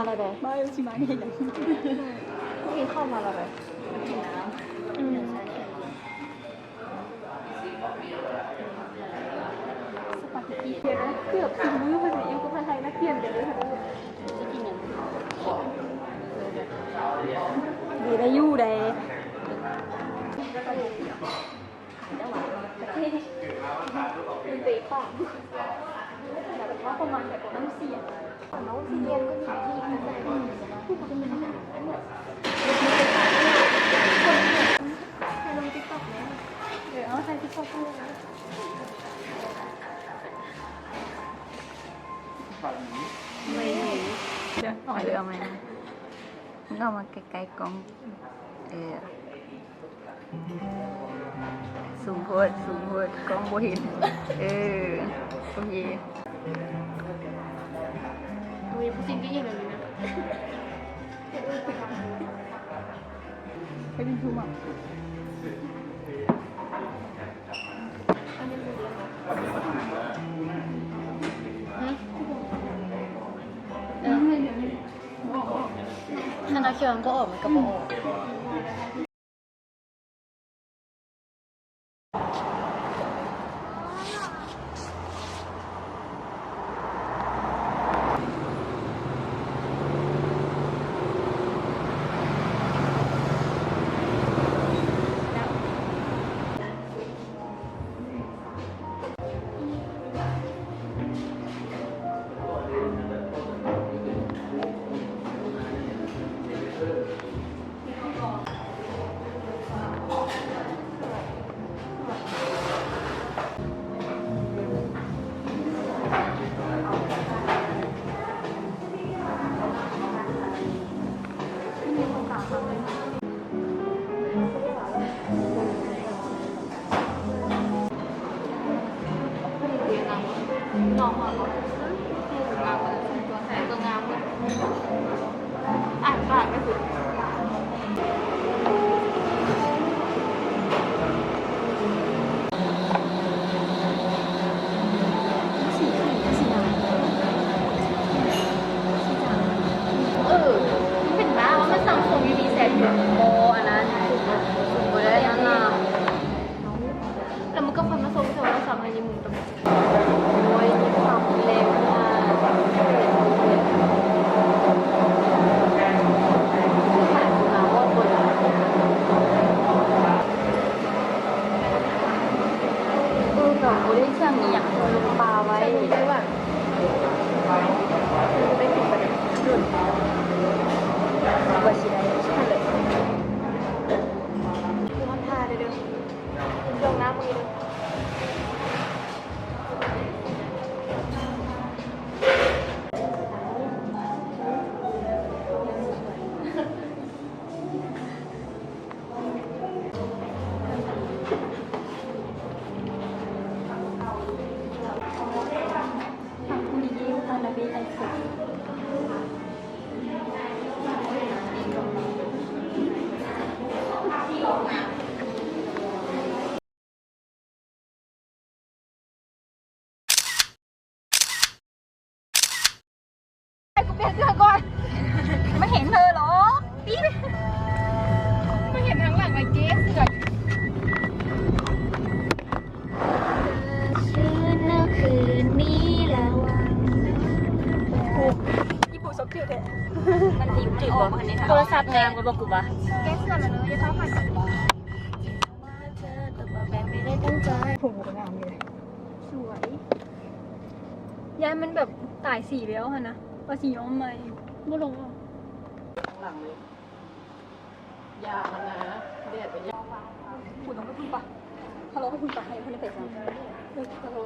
แล้วเด้อมาชิมานี่อย่างกินข้าวมาแล้วเด้อกินน้ำสปาเกตตี้เดี๋ยวนะเกือบถึงมื้อภาษีอยู่กับไทยนักเรียนกันเลยค่ะจะกินยังดีได้ยู่ได้เป็นเตะป่ะแต่เป็นว่าประมาณแบบน้ำเสียน้ำเสียก็อยู่ที่มันได้ผู้คนเป็นหนักเนี่ยใครลงติ๊กต็อกเนี่ยเดี๋ยวเอาใครติ๊กต็อกด้วยนะไม่เห็นเดี๋ยวเอาเรือมามันก็มาไกลๆกล้องสูงโพดกล้องบ่เห็นโอเคดูผู้จิงก็ยังแบบนี้นะไปเป็นชูมั้งถ้านักเขียนก็ออกมันก็บ่ออกลองมาก่อนงามเลยตัวแทนตัวงามเลยอ่านปากไม่ถูกมันเป็นบ้าว่ามันสั่งส่งยูนีเซ็ตอยู่โมอันนั้นถูกเลยอันนั้นแล้วมันก็ฟันมาส่งแต่ว่าสั่งอันนี้มึงต้องโอ้ยนี่ความเล็กมากเราไม่ได้ช่างมีอย่างลงปลาไว้ได้ว่าได้ถึงประเด็นรุ่นว่าชิได้ใช่เลยคือมันพาได้ด้วยลงน้ำมือด้วยกูเปลี่ยนเสื้อก่อนไม่เห็นเธอหรอปี๊ดไม่เห็นทางหลังไอ้เก๊เสื้อชื่อเมื่อคืนนี้แล้วญี่ปุ่นสมชื่อเถอะมันดีมันออกมาโทรศัพท์งามกันบอกกูปะเก๊เสื้อเลยเนอะอย่าท้าผ่านกันแบบไม่ได้ตั้งใจผมก็งามเลยสวยยายมันแบบตายสีแล้วฮะนะว่าสีย้อมใหม่ไม่ลงอ่ะหลังเลยยามันนะเด็ดไปยาคุณต้องไปพึ่งปะฮัลโหลให้คุณปะให้คุณไปสั่งฮัลโหล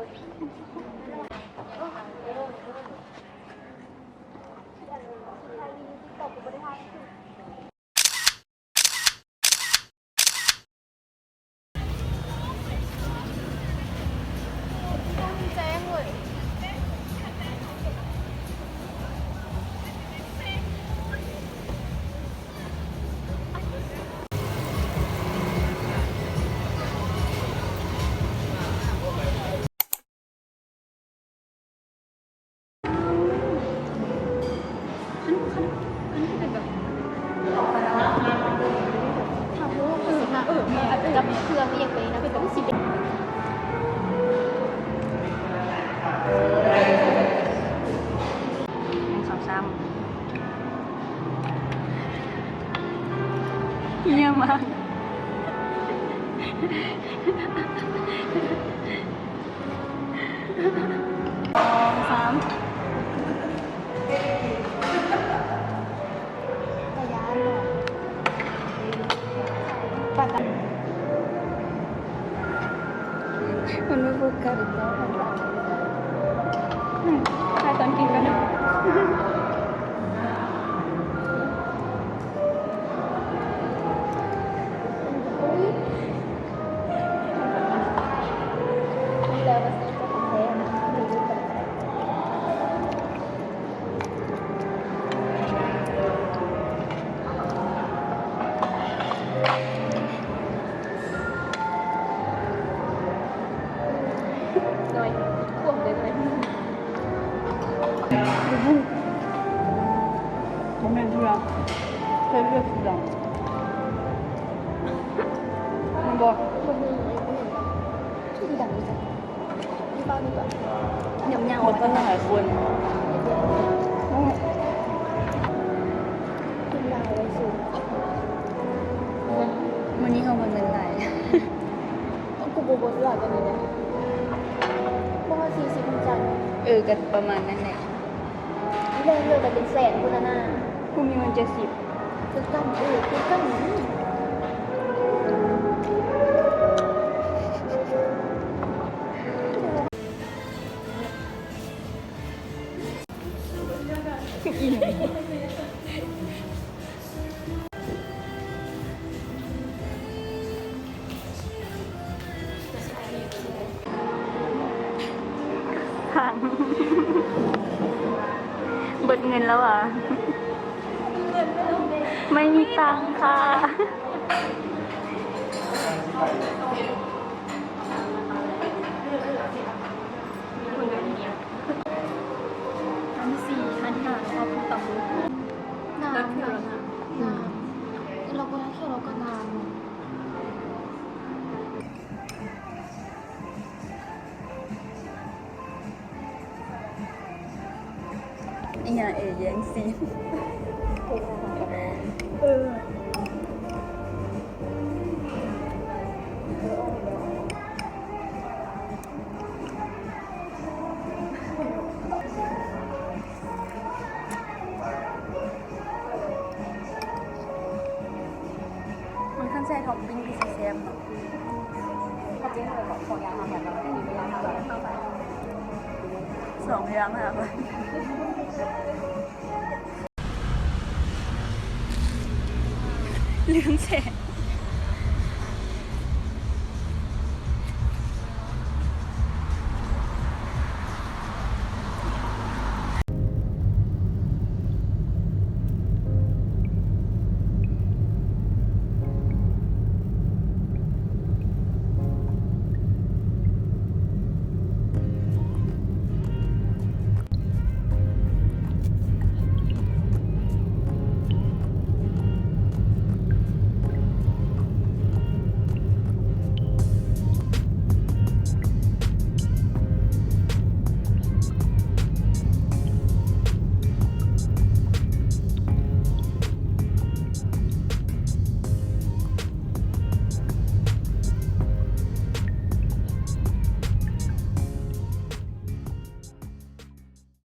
มันไม่โฟกัสใครตอนกินกันนะหน่อยควบเลยหน่อย ผมเป็นทุรังเคยเลือกทุรังมันบอก คนนึงไอ้ผู้หญิงชื่อดีดังดีจังที่บ้านดีกว่าหยำยาว มันก็หลายคน ขึ้นดาวไว้สูง วันนี้เขามันเป็นไร กูโบหลายกันเลยเนี่ยเพราะว่า40มันจัง กันประมาณนั้นแหละ เรื่องเรื่องกันเป็นแสนคุณน่ะ กูมีเงินคือกันคือกันถังเบิดเงินแล้วอ่ะ ไม่มีตังค่ะ อันที่4อันที่5แล้วก็พูดต่ำน้ำเราก็นักเที่ยวเราก็น้ำ อย่าแย่งซีนมันขั้นใส่ท็อปปิ้งพิเศษแซ่บเนาะท็อปปิ้งเลยของยางมาแบบเราไม่มีเวลาทำแบบเข้าไป2 อย่างค่ะลืมแสง